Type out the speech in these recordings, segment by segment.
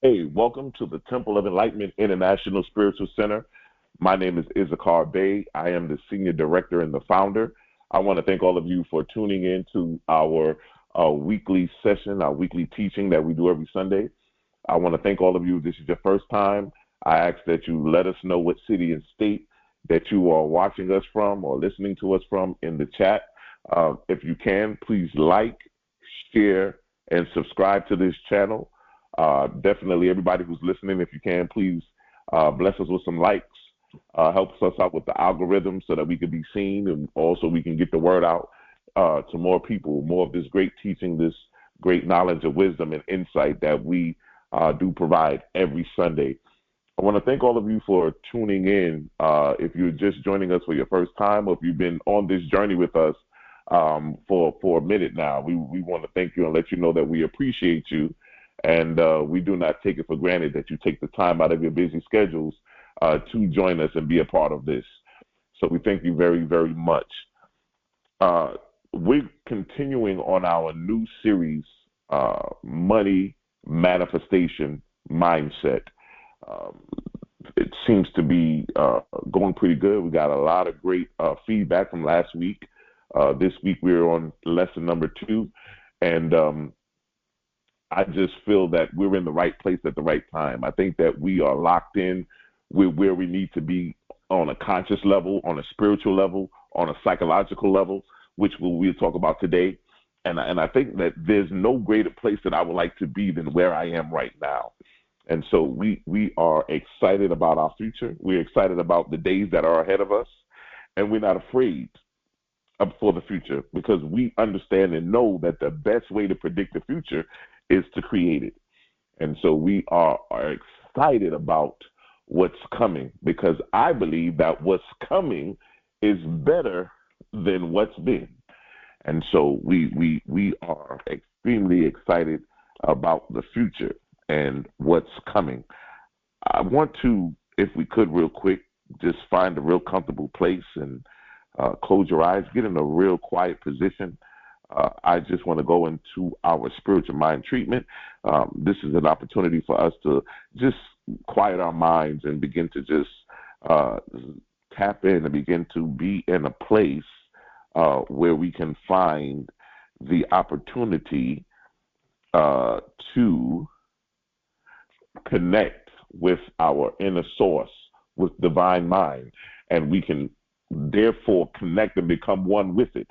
Hey, welcome to the Temple of Enlightenment International Spiritual Center. My name is Issachar Bey. I am the Senior Director and the founder. I want to thank all of you for tuning in to our weekly session, our weekly teaching that we do every Sunday. I want to thank all of you. If this is your first time, I ask that you let us know what city and state that you are watching us from or listening to us from in the chat. If you can, please like, share, and subscribe to this channel. Definitely everybody who's listening, if you can, please bless us with some likes. Helps us out with the algorithm so that we can be seen and also we can get the word out to more people, more of this great teaching, this great knowledge of wisdom and insight that we do provide every Sunday. I want to thank all of you for tuning in. If you're just joining us for your first time, or if you've been on this journey with us for a minute now, we want to thank you and let you know that we appreciate you. And we do not take it for granted that you take the time out of your busy schedules to join us and be a part of this. So we thank you very, very much. We're continuing on our new series, Money Manifestation Mindset. It seems to be going pretty good. We got a lot of great feedback from last week. This week we're on lesson number 2. And I just feel that we're in the right place at the right time. I think that we are locked in with where we need to be on a conscious level, on a spiritual level, on a psychological level, which we'll talk about today. And I think that there's no greater place that I would like to be than where I am right now. And so we are excited about our future. We're excited about the days that are ahead of us. And we're not afraid for the future because we understand and know that the best way to predict the future is to create it. And so we are excited about what's coming because I believe that what's coming is better than what's been. And so we are extremely excited about the future and what's coming. I want to, if we could real quick, just find a real comfortable place and close your eyes, get in a real quiet position. I just want to go into our spiritual mind treatment. This is an opportunity for us to just quiet our minds and begin to just tap in and begin to be in a place where we can find the opportunity to connect with our inner source, with divine mind, and we can therefore connect and become one with it.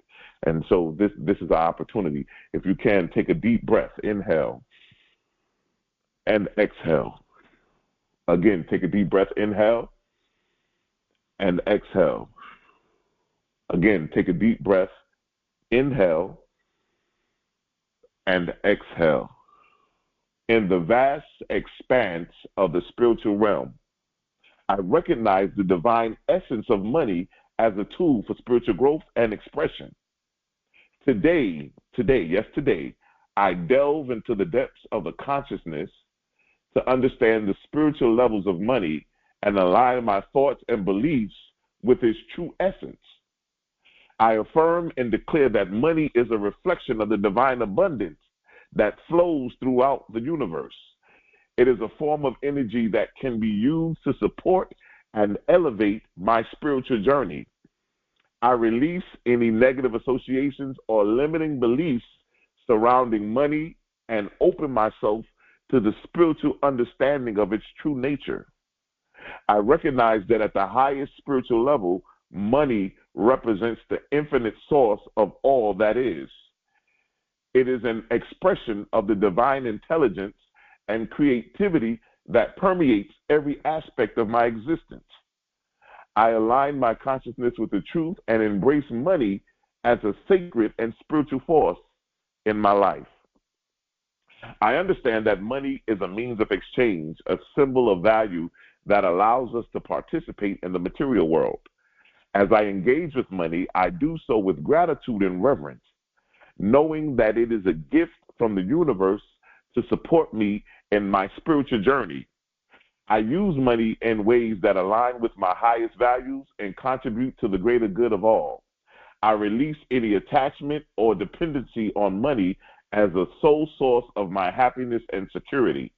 And so this is our opportunity. If you can, take a deep breath, inhale and exhale. Again, take a deep breath, inhale and exhale. Again, take a deep breath, inhale and exhale. In the vast expanse of the spiritual realm, I recognize the divine essence of money as a tool for spiritual growth and expression. Today, I delve into the depths of the consciousness to understand the spiritual levels of money and align my thoughts and beliefs with its true essence. I affirm and declare that money is a reflection of the divine abundance that flows throughout the universe. It is a form of energy that can be used to support and elevate my spiritual journey. I release any negative associations or limiting beliefs surrounding money and open myself to the spiritual understanding of its true nature. I recognize that at the highest spiritual level, money represents the infinite source of all that is. It is an expression of the divine intelligence and creativity that permeates every aspect of my existence. I align my consciousness with the truth and embrace money as a sacred and spiritual force in my life. I understand that money is a means of exchange, a symbol of value that allows us to participate in the material world. As I engage with money, I do so with gratitude and reverence, knowing that it is a gift from the universe to support me in my spiritual journey. I use money in ways that align with my highest values and contribute to the greater good of all. I release any attachment or dependency on money as a sole source of my happiness and security.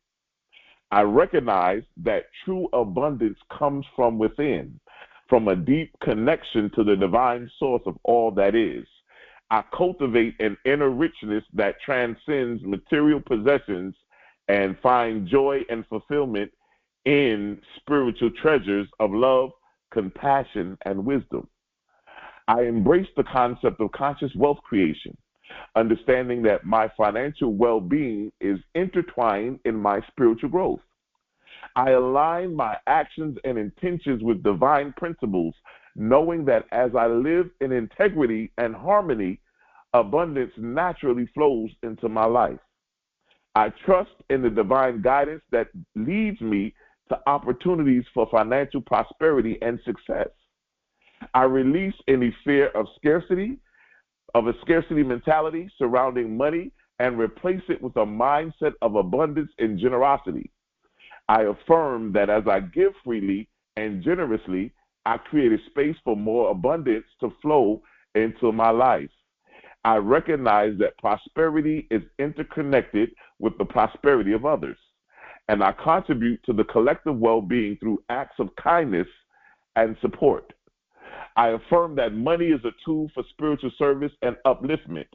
I recognize that true abundance comes from within, from a deep connection to the divine source of all that is. I cultivate an inner richness that transcends material possessions and find joy and fulfillment in spiritual treasures of love, compassion, and wisdom. I embrace the concept of conscious wealth creation, understanding that my financial well being is intertwined in my spiritual growth. I align my actions and intentions with divine principles, knowing that as I live in integrity and harmony, abundance naturally flows into my life. I trust in the divine guidance that leads me to opportunities for financial prosperity and success. I release any fear of a scarcity mentality surrounding money, and replace it with a mindset of abundance and generosity. I affirm that as I give freely and generously, I create a space for more abundance to flow into my life. I recognize that prosperity is interconnected with the prosperity of others, and I contribute to the collective well being through acts of kindness and support. I affirm that money is a tool for spiritual service and upliftment.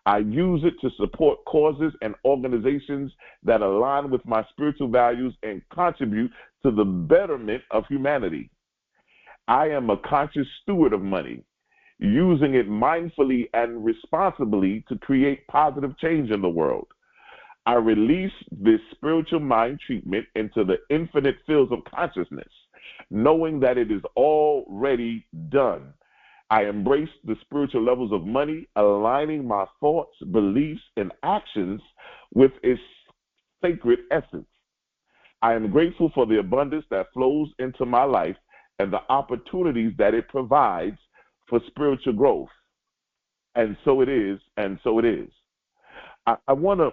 I use it to support causes and organizations that align with my spiritual values and contribute to the betterment of humanity. I am a conscious steward of money, using it mindfully and responsibly to create positive change in the world. I release this spiritual mind treatment into the infinite fields of consciousness, knowing that it is already done. I embrace the spiritual levels of money, aligning my thoughts, beliefs, and actions with its sacred essence. I am grateful for the abundance that flows into my life and the opportunities that it provides for spiritual growth. And so it is, and so it is. I want to,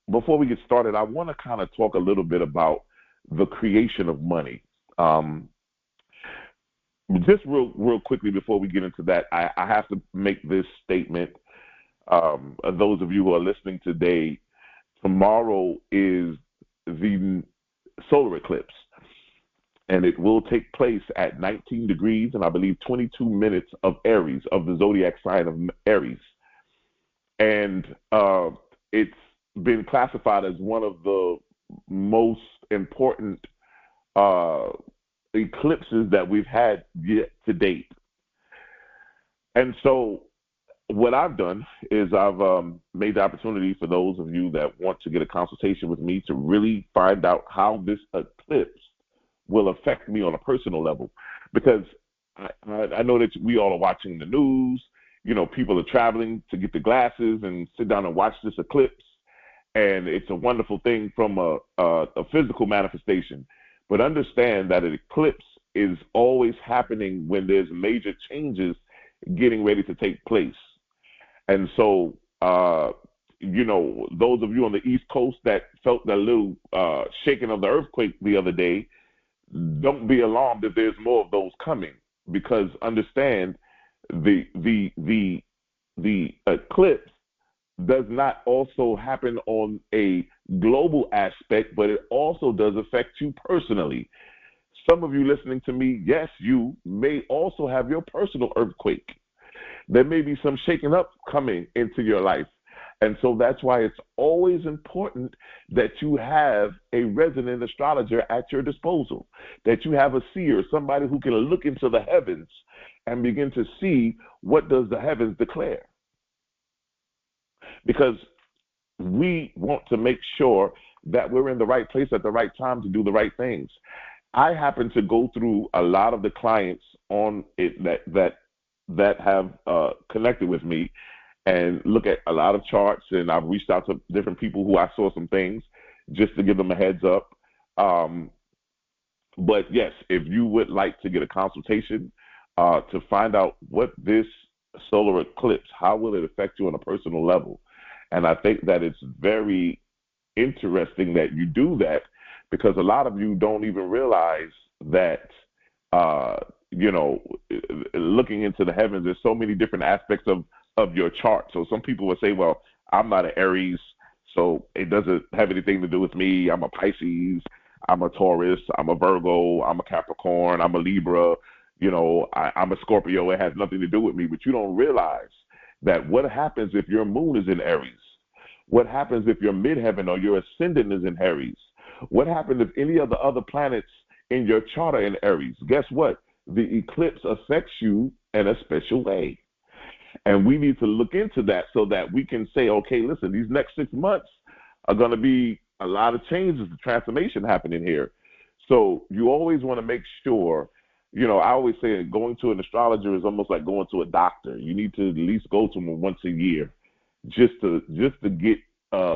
before we get started, I want to kind of talk a little bit about the creation of money. Um, just real quickly before we get into that, I have to make this statement. Those of you who are listening today, tomorrow is the solar eclipse, and it will take place at 19 degrees and I believe 22 minutes of Aries, of the zodiac sign of Aries. And it's been classified as one of the most important eclipses that we've had yet to date. And so what I've done is I've made the opportunity for those of you that want to get a consultation with me to really find out how this eclipse will affect me on a personal level. Because I know that we all are watching the news. You know, people are traveling to get the glasses and sit down and watch this eclipse. And it's a wonderful thing from a physical manifestation. But understand that an eclipse is always happening when there's major changes getting ready to take place. And so, you know, those of you on the East Coast that felt that little shaking of the earthquake the other day, don't be alarmed if there's more of those coming, because understand the eclipse does not also happen on a global aspect, but it also does affect you personally. Some of you listening to me, yes, you may also have your personal earthquake. There may be some shaking up coming into your life. And so that's why it's always important that you have a resident astrologer at your disposal, that you have a seer, somebody who can look into the heavens and begin to see what does the heavens declare. Because we want to make sure that we're in the right place at the right time to do the right things. I happen to go through a lot of the clients on it that have connected with me and look at a lot of charts, and I've reached out to different people who I saw some things just to give them a heads up. But yes, if you would like to get a consultation to find out what this solar eclipse, how will it affect you on a personal level? And I think that it's very interesting that you do that, because a lot of you don't even realize that, you know, looking into the heavens, there's so many different aspects of your chart. So some people will say, well, I'm not an Aries, So it doesn't have anything to do with me. I'm a Pisces, I'm a Taurus, I'm a Virgo, I'm a Capricorn, I'm a Libra, I'm a Scorpio. It has nothing to do with me. But you don't realize that what happens if your moon is in Aries? What happens if your midheaven or your ascendant is in Aries? What happens if any of the other planets in your chart are in Aries? Guess what? The eclipse affects you in a special way. And we need to look into that so that we can say, okay, listen, these next 6 months are going to be a lot of changes, transformation happening here. So you always want to make sure, I always say going to an astrologer is almost like going to a doctor. You need to at least go to them once a year just to get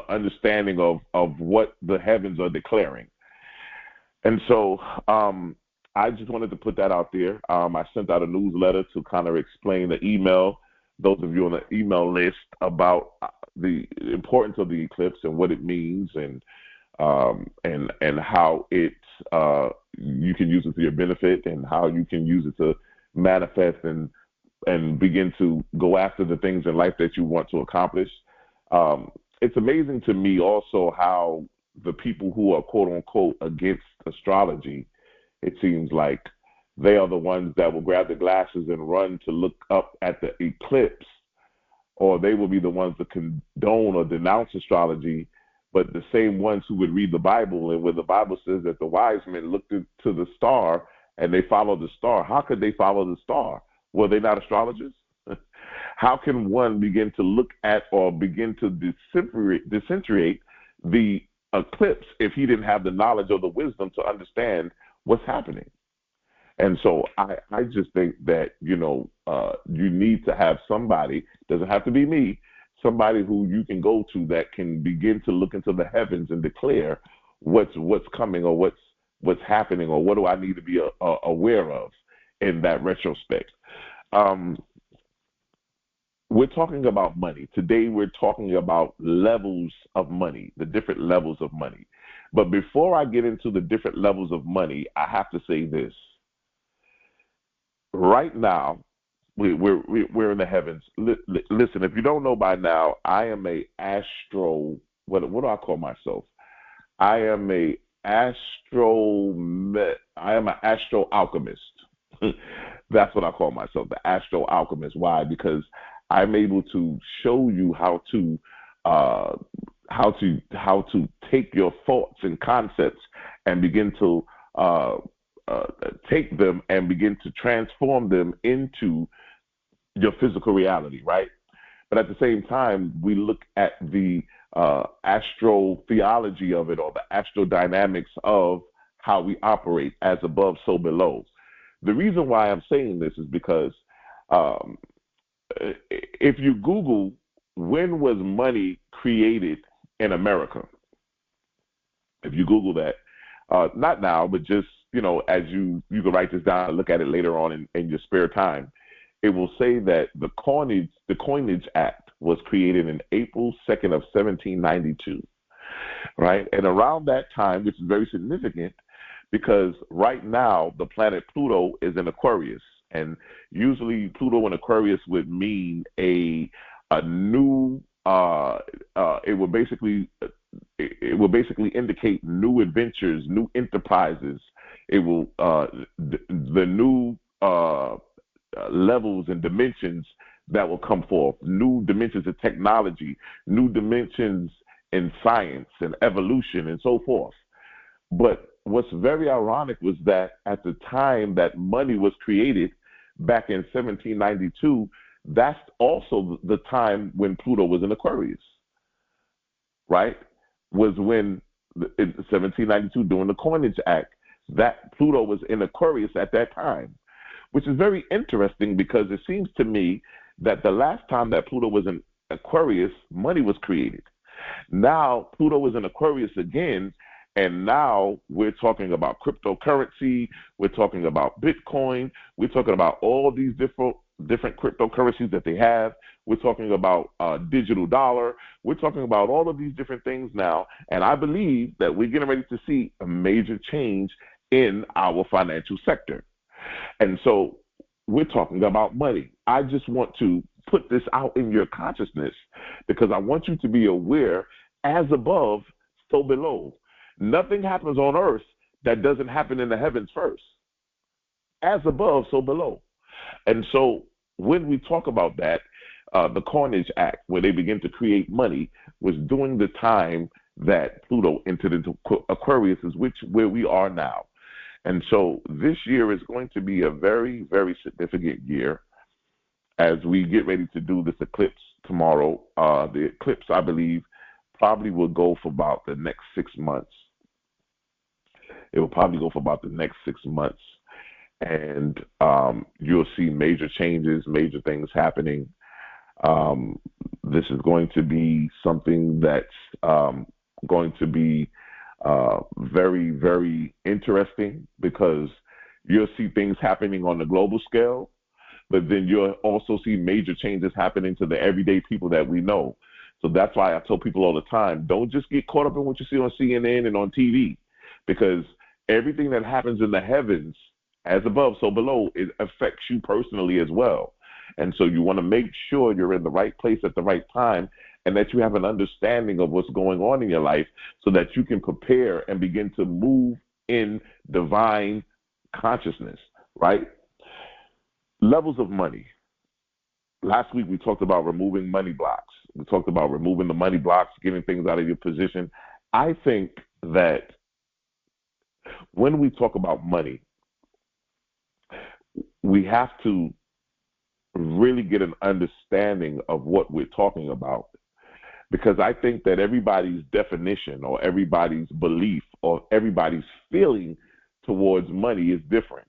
understanding of what the heavens are declaring. And so I just wanted to put that out there. I sent out a newsletter to kind of explain the email, those of you on the email list, about the importance of the eclipse and what it means, and how it you can use it to your benefit, and how you can use it to manifest and begin to go after the things in life that you want to accomplish. It's amazing to me also how the people who are quote unquote against astrology, it seems like they are the ones that will grab the glasses and run to look up at the eclipse, or they will be the ones that condone or denounce astrology, but the same ones who would read the Bible, and when the Bible says that the wise men looked to the star and they followed the star, how could they follow the star? Were they not astrologers? How can one begin to look at or begin to disintegrate the eclipse if he didn't have the knowledge or the wisdom to understand what's happening? And so I just think that, you need to have somebody, doesn't have to be me, somebody who you can go to that can begin to look into the heavens and declare what's coming, or what's happening, or what do I need to be aware of in that retrospect. We're talking about money. Today we're talking about levels of money, the different levels of money. But before I get into the different levels of money, I have to say this. Right now, we're in the heavens. Listen, if you don't know by now, I am a astro. What do I call myself? I am an astro alchemist. That's what I call myself, the astro alchemist. Why? Because I'm able to show you how to take your thoughts and concepts and begin to take them and begin to transform them into your physical reality, right? But at the same time, we look at the astrotheology of it, or the astrodynamics of how we operate, as above, so below. The reason why I'm saying this is because if you Google when was money created in America, if you Google that, not now, but just, as you can write this down and look at it later on in your spare time, it will say that the Coinage Act was created in April 2nd of 1792, right? And around that time, which is very significant, because right now the planet Pluto is in Aquarius, and usually Pluto in Aquarius would mean a new. It would basically indicate new adventures, new enterprises. It will the new levels and dimensions that will come forth, new dimensions of technology, new dimensions in science and evolution and so forth. But what's very ironic was that at the time that money was created back in 1792, that's also the time when Pluto was in Aquarius, right? Was when in 1792, during the Coinage Act, that Pluto was in Aquarius at that time, which is very interesting because it seems to me that the last time that Pluto was in Aquarius, money was created. Now Pluto is in Aquarius again, and now we're talking about cryptocurrency, we're talking about Bitcoin, we're talking about all these different cryptocurrencies that they have. We're talking about digital dollar. We're talking about all of these different things now, and I believe that we're getting ready to see a major change in our financial sector. And so we're talking about money. I just want to put this out in your consciousness because I want you to be aware As above, so below. Nothing happens on earth that doesn't happen in the heavens first. As above, so below. And so when we talk about that, the Coinage Act, where they begin to create money, was during the time that Pluto entered into Aquarius, is where we are now. And so this year is going to be a very, very significant year as we get ready to do this eclipse tomorrow. The eclipse, I believe, probably will go for about the next 6 months. It will probably go for about the next 6 months. And you'll see major changes, major things happening. This is going to be something that's going to be very, very interesting, because you'll see things happening on the global scale, but then you'll also see major changes happening to the everyday people that we know. So that's why I tell people all the time, don't just get caught up in what you see on CNN and on TV, because everything that happens in the heavens, as above, so below, it affects you personally as well. And so you want to make sure you're in the right place at the right time, and that you have an understanding of what's going on in your life, so that you can prepare and begin to move in divine consciousness, right? Levels of money. Last week we talked about removing money blocks. We talked about removing the money blocks, getting things out of your position. I think that when we talk about money, we have to really get an understanding of what we're talking about, because I think that everybody's definition or everybody's belief or everybody's feeling towards money is different.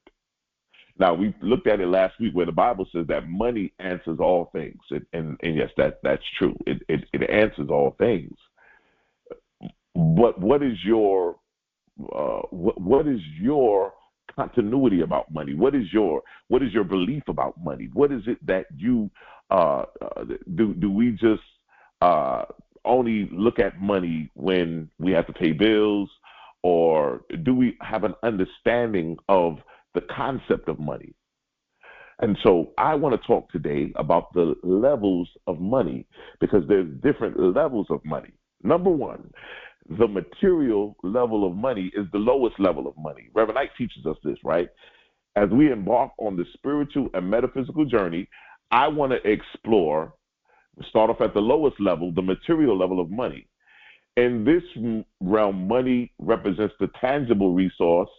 Now, we looked at it last week where the Bible says that money answers all things. And yes, that's true. It answers all things. But what is your continuity about money? What is your belief about money? What is it that you do we just only look at money when we have to pay bills, or do we have an understanding of the concept of money? And so I want to talk today about the levels of money, because there's different levels of money. Number one, the material level of money is the lowest level of money. Reverend Knight teaches us this, right? As we embark on the spiritual and metaphysical journey, I want to explore, start off at the lowest level, the material level of money. In this realm, money represents the tangible resource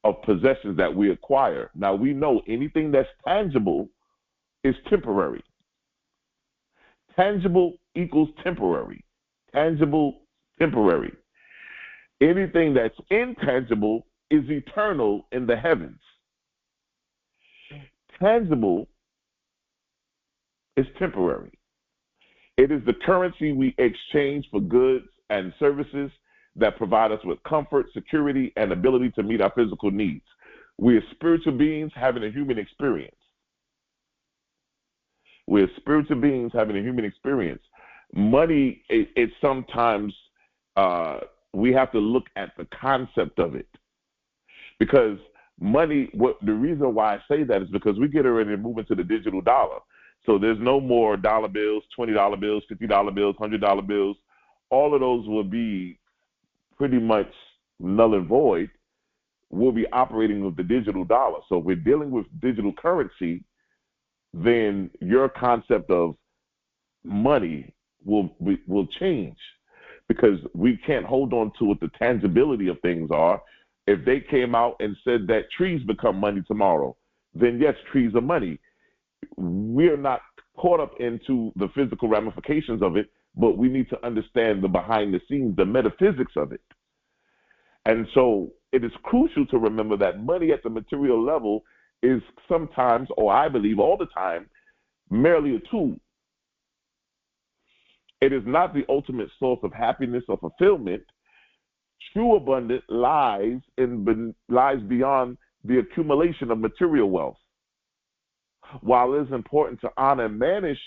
of possessions that we acquire. Now, we know anything that's tangible is temporary. Tangible equals temporary. Tangible, temporary. Anything that's intangible is eternal in the heavens. Tangible is temporary. It is the currency we exchange for goods and services that provide us with comfort, security, and ability to meet our physical needs. We are spiritual beings having a human experience. We're spiritual beings having a human experience. Money, it sometimes we have to look at the concept of it, because money. The reason why I say that is because we get ready to move into the digital dollar. So there's no more dollar bills, $20 bills, $50 bills, $100 bills. All of those will be pretty much null and void. We'll be operating with the digital dollar. So if we're dealing with digital currency, then your concept of money will change, because we can't hold on to what the tangibility of things are. If they came out and said that trees become money tomorrow, then yes, trees are money. We're not caught up into the physical ramifications of it, but we need to understand the behind the scenes, the metaphysics of it. And so it is crucial to remember that money at the material level is sometimes, or I believe all the time, merely a tool. It is not the ultimate source of happiness or fulfillment. True abundance lies beyond the accumulation of material wealth. While it is important to honor and manage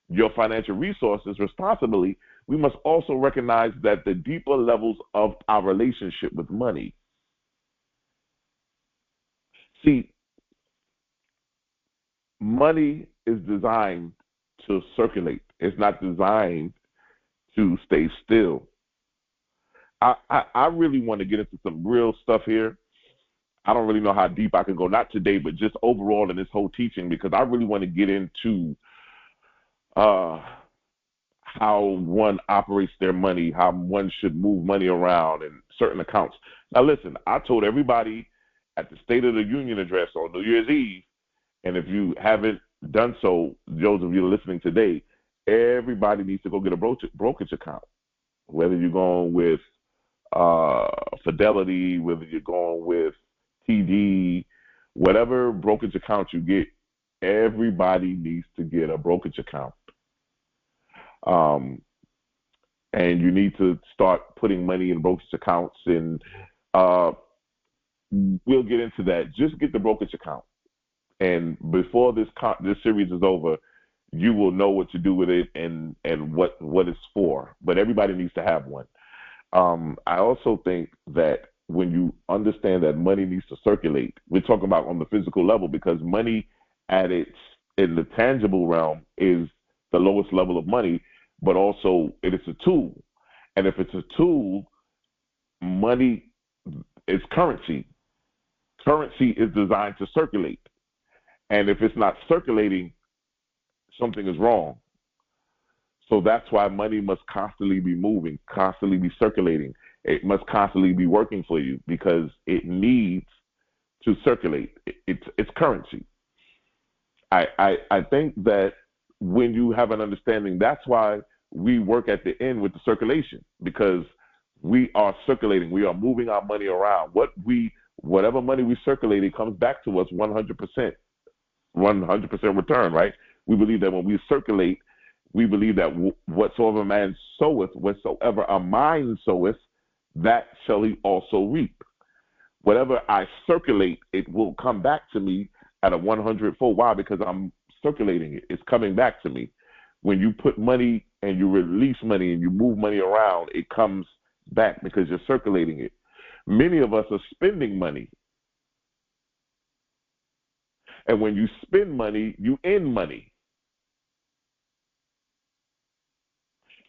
your financial resources responsibly, we must also recognize that the deeper levels of our relationship with money. See, money is designed to circulate. It's not designed to stay still. I really want to get into some real stuff here. I don't really know how deep I can go, not today, but just overall in this whole teaching, because I really want to get into uh, how one operates their money, how one should move money around in certain accounts. Now, listen, I told everybody at the State of the Union address on New Year's Eve, and if you haven't done so, those of you listening today, everybody needs to go get a brokerage account, whether you're going with Fidelity, whether you're going with TD, whatever brokerage account you get, everybody needs to get a brokerage account. Um, and you need to start putting money in brokerage accounts, and uh, we'll get into that. Just get the brokerage account, and before this series is over, you will know what to do with it and what it's for. But everybody needs to have one. I also think that when you understand that money needs to circulate, we're talking about on the physical level, because money at its in the tangible realm is the lowest level of money, but also it is a tool. And if it's a tool, money is currency. Currency is designed to circulate. And if it's not circulating, something is wrong. So that's why money must constantly be moving, constantly be circulating. It must constantly be working for you because it needs to circulate. It's currency. I think that when you have an understanding, that's why we work at the end with the circulation, because we are circulating. We are moving our money around. Whatever money we circulate, it comes back to us 100%, 100% return, right? We believe that when we circulate, we believe that whatsoever man soweth, whatsoever a mind soweth, that shall he also reap. Whatever I circulate, it will come back to me at a 100-fold. Why? Because I'm circulating it. It's coming back to me. When you put money and you release money and you move money around, it comes back because you're circulating it. Many of us are spending money. And when you spend money, you end money.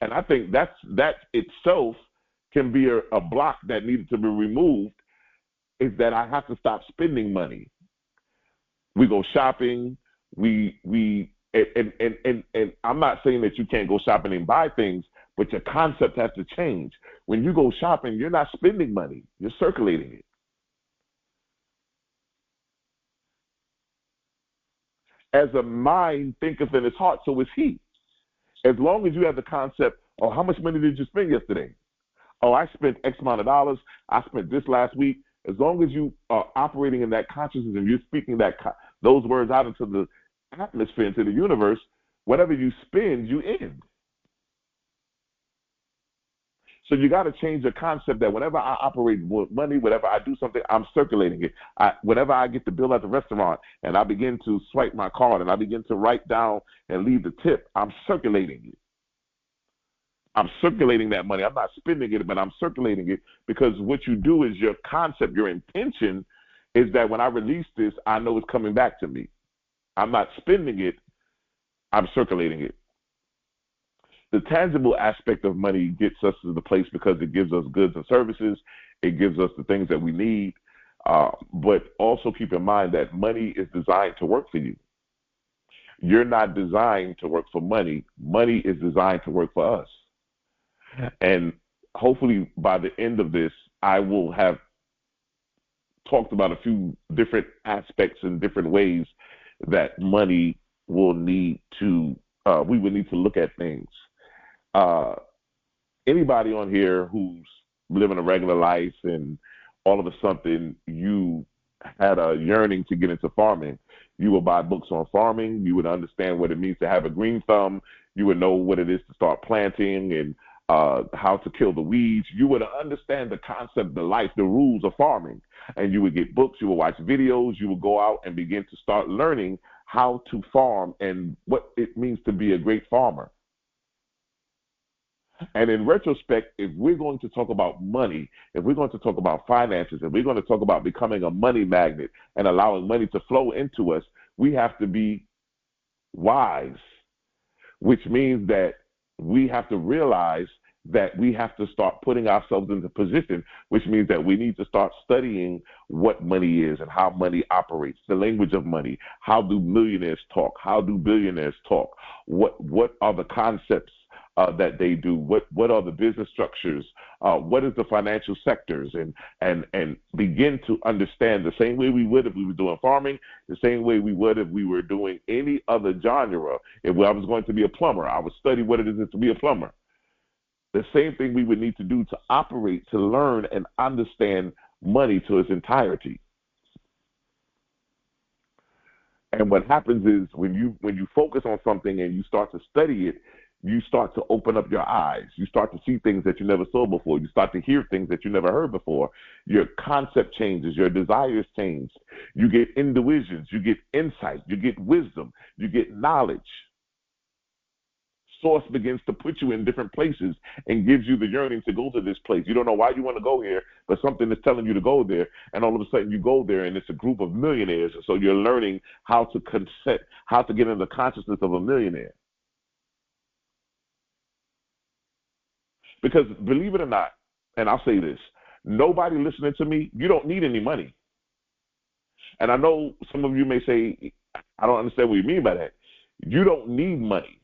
And I think that itself can be a block that needed to be removed, is that I have to stop spending money. We go shopping, and I'm not saying that you can't go shopping and buy things, but your concept has to change. When you go shopping, you're not spending money, you're circulating it. As a mind thinketh in his heart, so is he. As long as you have the concept, oh, how much money did you spend yesterday? Oh, I spent X amount of dollars. I spent this last week. As long as you are operating in that consciousness and you're speaking those words out into the atmosphere, into the universe, whatever you spend, you end. So you got to change the concept that whenever I operate with money, whenever I do something, I'm circulating it. Whenever I get the bill at the restaurant and I begin to swipe my card and I begin to write down and leave the tip, I'm circulating it. I'm circulating that money. I'm not spending it, but I'm circulating it, because what you do is your concept, your intention is that when I release this, I know it's coming back to me. I'm not spending it, I'm circulating it. The tangible aspect of money gets us to the place because it gives us goods and services. It gives us the things that we need. But also keep in mind that money is designed to work for you. You're not designed to work for money. Money is designed to work for us. And hopefully by the end of this, I will have talked about a few different aspects and different ways that money will need to, we would need to look at things. Anybody on here who's living a regular life and all of a sudden you had a yearning to get into farming, you would buy books on farming. You would understand what it means to have a green thumb. You would know what it is to start planting and how to kill the weeds. You would understand the concept, the life, the rules of farming. And you would get books, you would watch videos, you would go out and begin to start learning how to farm and what it means to be a great farmer. And in retrospect, if we're going to talk about money, if we're going to talk about finances, if we're going to talk about becoming a money magnet and allowing money to flow into us, we have to be wise, which means that we have to realize that we have to start putting ourselves into position, which means that we need to start studying what money is and how money operates, the language of money. How do millionaires talk? How do billionaires talk? What are the concepts that they do? What are the business structures? What is the financial sectors? And begin to understand the same way we would if we were doing farming, the same way we would if we were doing any other genre. If I was going to be a plumber, I would study what it is to be a plumber. The same thing we would need to do to operate, to learn and understand money to its entirety. And what happens is when you focus on something and you start to study it, you start to open up your eyes. You start to see things that you never saw before. You start to hear things that you never heard before. Your concept changes. Your desires change. You get intuitions. You get insight. You get wisdom. You get knowledge. Source begins to put you in different places and gives you the yearning to go to this place. You don't know why you want to go here, but something is telling you to go there. And all of a sudden you go there and it's a group of millionaires. And so you're learning how to get in the consciousness of a millionaire. Because believe it or not, and I'll say this, nobody listening to me, you don't need any money. And I know some of you may say, I don't understand what you mean by that. You don't need money.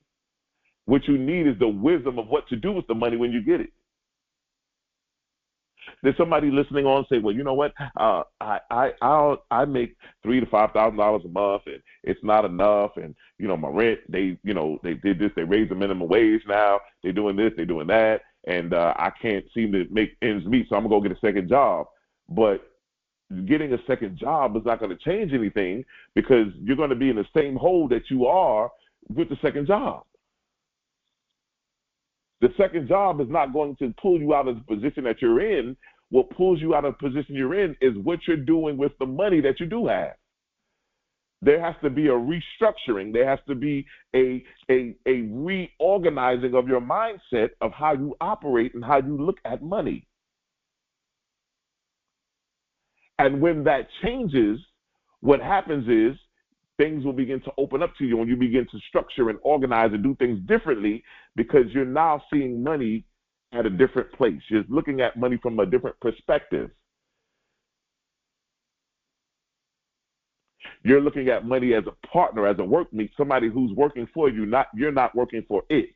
What you need is the wisdom of what to do with the money when you get it. There's somebody listening on say, well, you know what? I make $3,000 to $5,000 a month, and it's not enough. And my rent, they did this, they raised the minimum wage now. They're doing this, they're doing that, and I can't seem to make ends meet, so I'm gonna go get a second job. But getting a second job is not going to change anything because you're going to be in the same hole that you are with the second job. The second job is not going to pull you out of the position that you're in. What pulls you out of the position you're in is what you're doing with the money that you do have. There has to be a restructuring. There has to be a reorganizing of your mindset of how you operate and how you look at money. And when that changes, what happens is things will begin to open up to you and you begin to structure and organize and do things differently because you're now seeing money at a different place. You're looking at money from a different perspective. You're looking at money as a partner, as a workmate, somebody who's working for you, you're not working for it.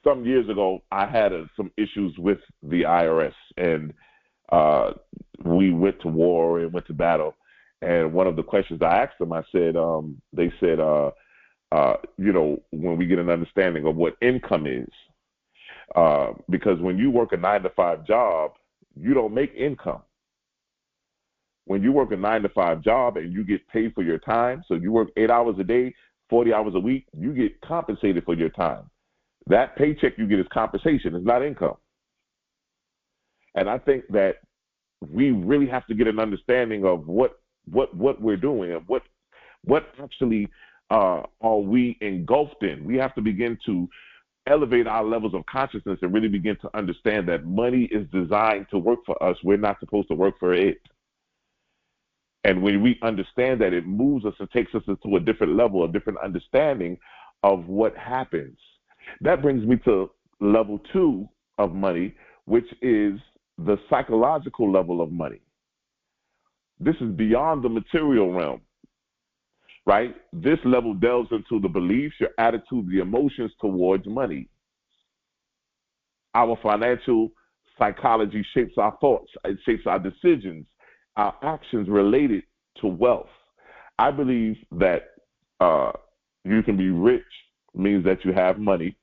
Some years ago, I had some issues with the IRS, and we went to war and went to battle. And one of the questions I asked them, I said, they said, when we get an understanding of what income is, because when you work a 9-to-5 job, you don't make income. When you work a 9-to-5 job and you get paid for your time, so you work 8 hours a day, 40 hours a week, you get compensated for your time. That paycheck you get is compensation. It's not income. And I think that we really have to get an understanding of what we're doing and what actually are we engulfed in. We have to begin to elevate our levels of consciousness and really begin to understand that money is designed to work for us. We're not supposed to work for it. And when we understand that, it moves us and takes us into a different level, a different understanding of what happens. That brings me to level 2 of money, which is the psychological level of money. This is beyond the material realm, right? This level delves into the beliefs, your attitude, the emotions towards money. Our financial psychology shapes our thoughts, it shapes our decisions, our actions related to wealth. I believe that you can be rich means that you have money,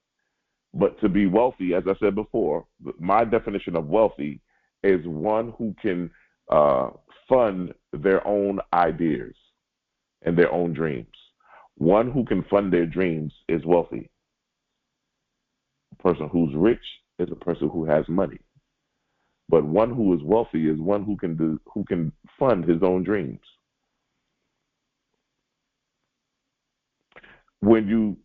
but to be wealthy, as I said before, my definition of wealthy is one who can fund their own ideas and their own dreams. One who can fund their dreams is wealthy. A person who's rich is a person who has money. But one who is wealthy is one who can fund his own dreams. When you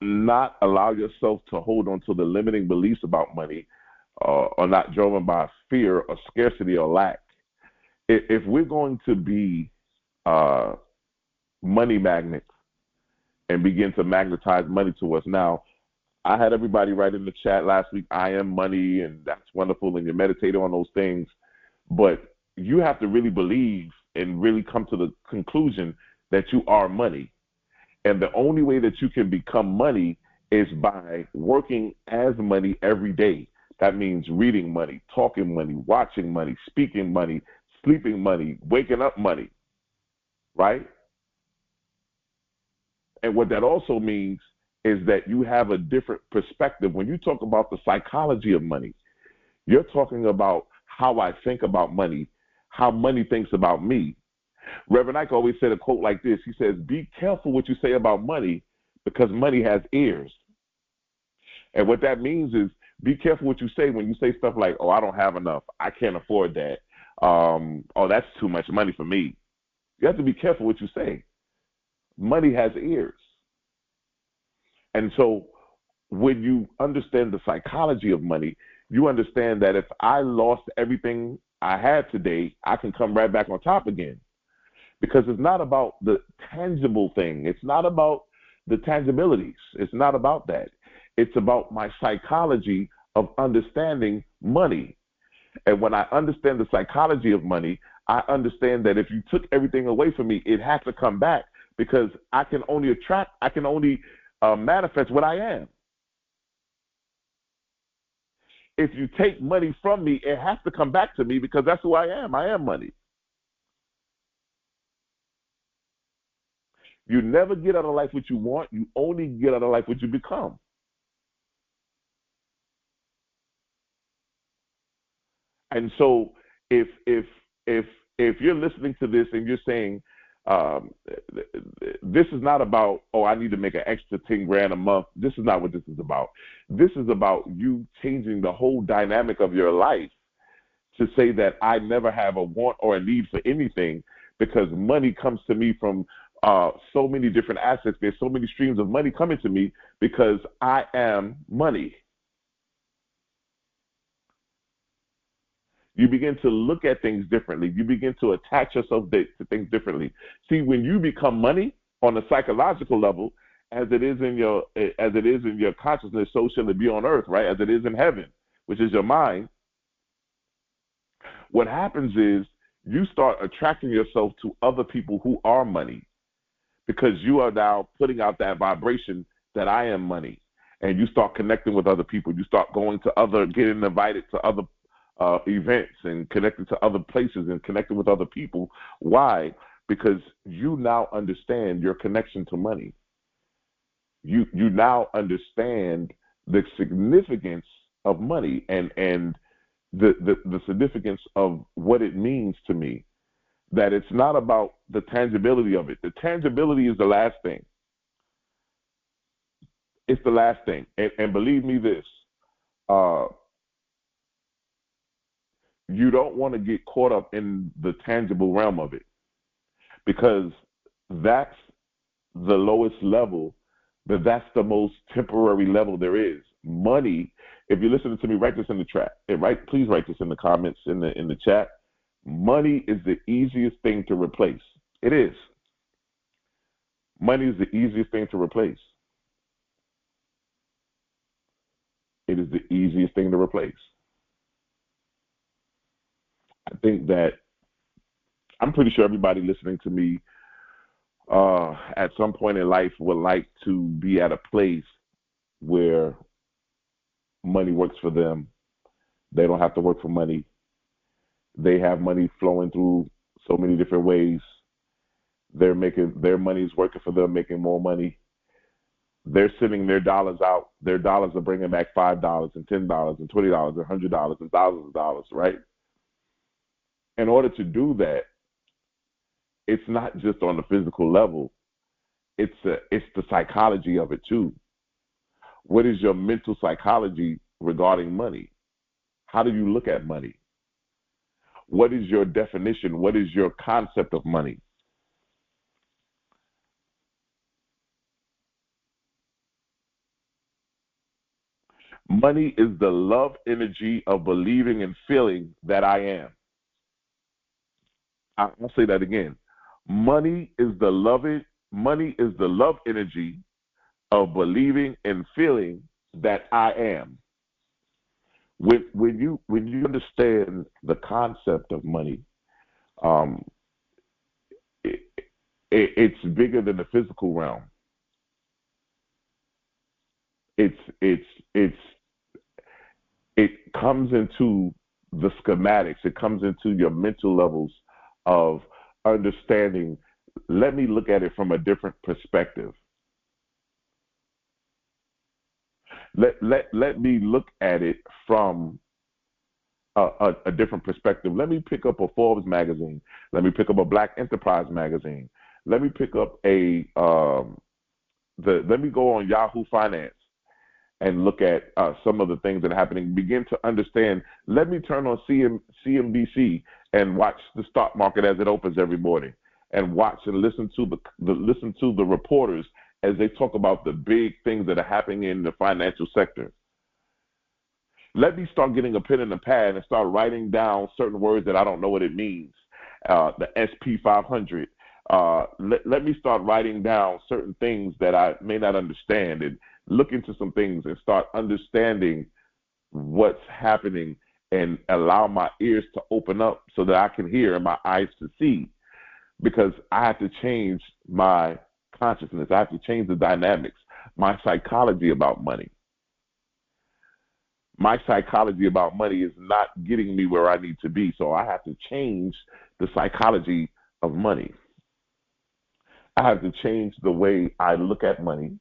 not allow yourself to hold on to the limiting beliefs about money, or not driven by fear or scarcity or lack, if we're going to be money magnets and begin to magnetize money to us. Now, I had everybody write in the chat last week, I am money, and that's wonderful, and you meditate on those things. But you have to really believe and really come to the conclusion that you are money. And the only way that you can become money is by working as money every day. That means reading money, talking money, watching money, speaking money, sleeping money, waking up money, right? And what that also means is that you have a different perspective. When you talk about the psychology of money, you're talking about how I think about money, how money thinks about me. Reverend Ike always said a quote like this. He says, be careful what you say about money because money has ears. And what that means is be careful what you say when you say stuff like, oh, I don't have enough. I can't afford that. Oh, that's too much money for me. You have to be careful what you say. Money has ears. And so when you understand the psychology of money, you understand that if I lost everything I had today, I can come right back on top again. Because it's not about the tangible thing. It's not about the tangibilities. It's not about that. It's about my psychology of understanding money. And when I understand the psychology of money, I understand that if you took everything away from me, it has to come back because I can only manifest what I am. If you take money from me, it has to come back to me because that's who I am. I am money. You never get out of life what you want. You only get out of life what you become. And so if you're listening to this and you're saying, this is not about, oh, I need to make an extra 10 grand a month. This is not what this is about. This is about you changing the whole dynamic of your life to say that I never have a want or a need for anything because money comes to me from so many different assets. There's so many streams of money coming to me because I am money. You begin to look at things differently. You begin to attach yourself to things differently. See, when you become money on a psychological level, as it is in your consciousness, so shall it be on earth, right? As it is in heaven, which is your mind. What happens is you start attracting yourself to other people who are money because you are now putting out that vibration that I am money. And you start connecting with other people. You start getting invited to other events and connecting to other places and connecting with other people. Why? Because you now understand your connection to money. You now understand the significance of money and the significance of what it means to me. That it's not about the tangibility of it. The tangibility is the last thing. It's the last thing. And believe me this, you don't want to get caught up in the tangible realm of it because that's the lowest level, but that's the most temporary level there is. Money, if you're listening to me, write this in the chat. Please write this in the comments in the chat. Money is the easiest thing to replace. It is. Money is the easiest thing to replace. It is the easiest thing to replace. I think that I'm pretty sure everybody listening to me at some point in life would like to be at a place where money works for them. They don't have to work for money. They have money flowing through so many different ways. Their money is working for them, making more money. They're sending their dollars out. Their dollars are bringing back $5 and $10 and $20 and $100 and thousands of dollars, right? In order to do that, it's not just on the physical level. It's the psychology of it too. What is your mental psychology regarding money? How do you look at money? What is your definition? What is your concept of money? Money is the love energy of believing and feeling that I am. I'll say that again. Money is the love Money is the love energy of believing and feeling that I am. When you understand the concept of money, um, it, it's bigger than the physical realm. It's it's it's it comes into the schematics. It comes into your mental levels of understanding. Let me look at it from a different perspective. Let me look at it from a different perspective. Let me pick up a Forbes magazine. Let me pick up a Black Enterprise magazine. Let me pick up let me go on Yahoo Finance and look at some of the things that are happening. Begin to understand. Let me turn on CNBC and watch the stock market as it opens every morning, and watch and listen to the reporters as they talk about the big things that are happening in the financial sector. Let me start getting a pen and a pad and start writing down certain words that I don't know what it means. The SP 500. Let me start writing down certain things that I may not understand, and look into some things and start understanding what's happening, and allow my ears to open up so that I can hear and my eyes to see, because I have to change my consciousness. I have to change the dynamics, my psychology about money. My psychology about money is not getting me where I need to be, so I have to change the psychology of money. I have to change the way I look at money,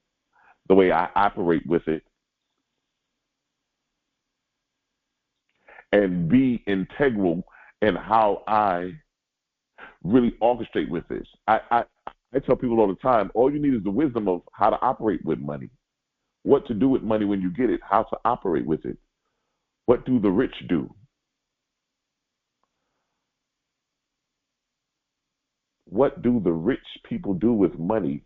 the way I operate with it, and be integral in how I really orchestrate with this. I tell people all the time, all you need is the wisdom of how to operate with money, what to do with money when you get it, how to operate with it. What do the rich do? What do the rich people do with money?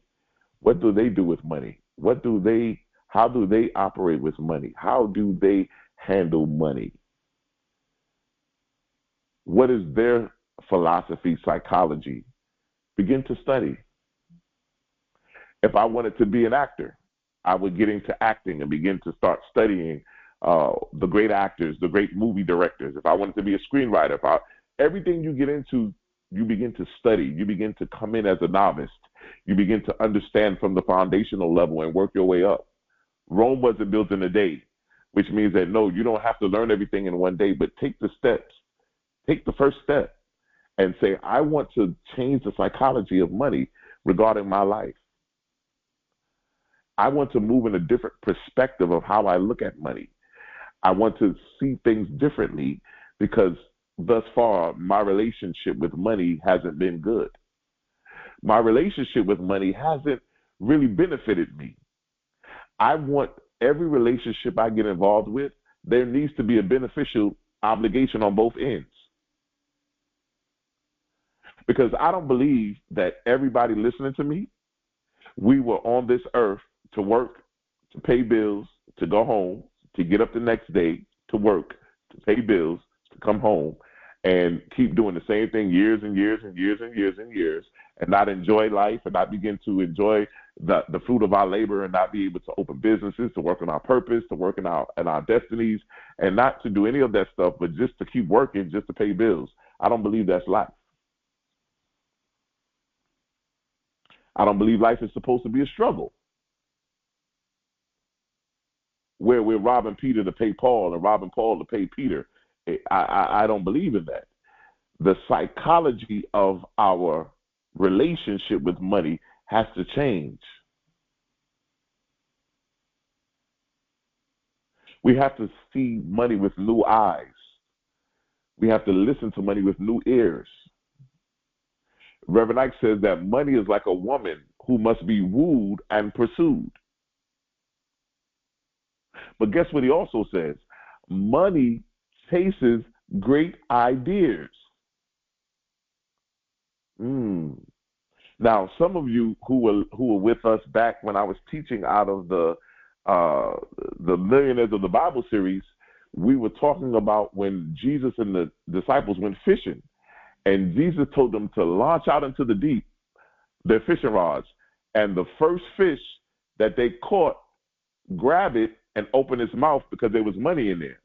What do they do with money? How do they operate with money? How do they handle money? What is their philosophy, psychology? Begin to study. If I wanted to be an actor, I would get into acting and begin to start studying the great actors, the great movie directors. If I wanted to be a screenwriter, everything you get into, you begin to study. You begin to come in as a novice. You begin to understand from the foundational level and work your way up. Rome wasn't built in a day, which means that no, you don't have to learn everything in one day, but take the steps. Take the first step and say, I want to change the psychology of money regarding my life. I want to move in a different perspective of how I look at money. I want to see things differently, because thus far, my relationship with money hasn't been good. My relationship with money hasn't really benefited me. I want every relationship I get involved with, there needs to be a beneficial obligation on both ends. Because I don't believe that everybody listening to me, we were on this earth to work, to pay bills, to go home, to get up the next day, to work, to pay bills, to come home, and keep doing the same thing years and years and years and years and years, and not enjoy life, and not begin to enjoy the fruit of our labor, and not be able to open businesses, to work on our purpose, to work in our destinies, and not to do any of that stuff, but just to keep working, just to pay bills. I don't believe that's life. I don't believe life is supposed to be a struggle where we're robbing Peter to pay Paul and robbing Paul to pay Peter. I don't believe in that. The psychology of our relationship with money has to change. We have to see money with new eyes. We have to listen to money with new ears. Reverend Ike says that money is like a woman who must be wooed and pursued. But guess what he also says? Money chases great ideas. Now, some of you who were with us back when I was teaching out of the Millionaires of the Bible series, we were talking about when Jesus and the disciples went fishing, and Jesus told them to launch out into the deep, their fishing rods, And the first fish that they caught, grab it and open its mouth because there was money in there.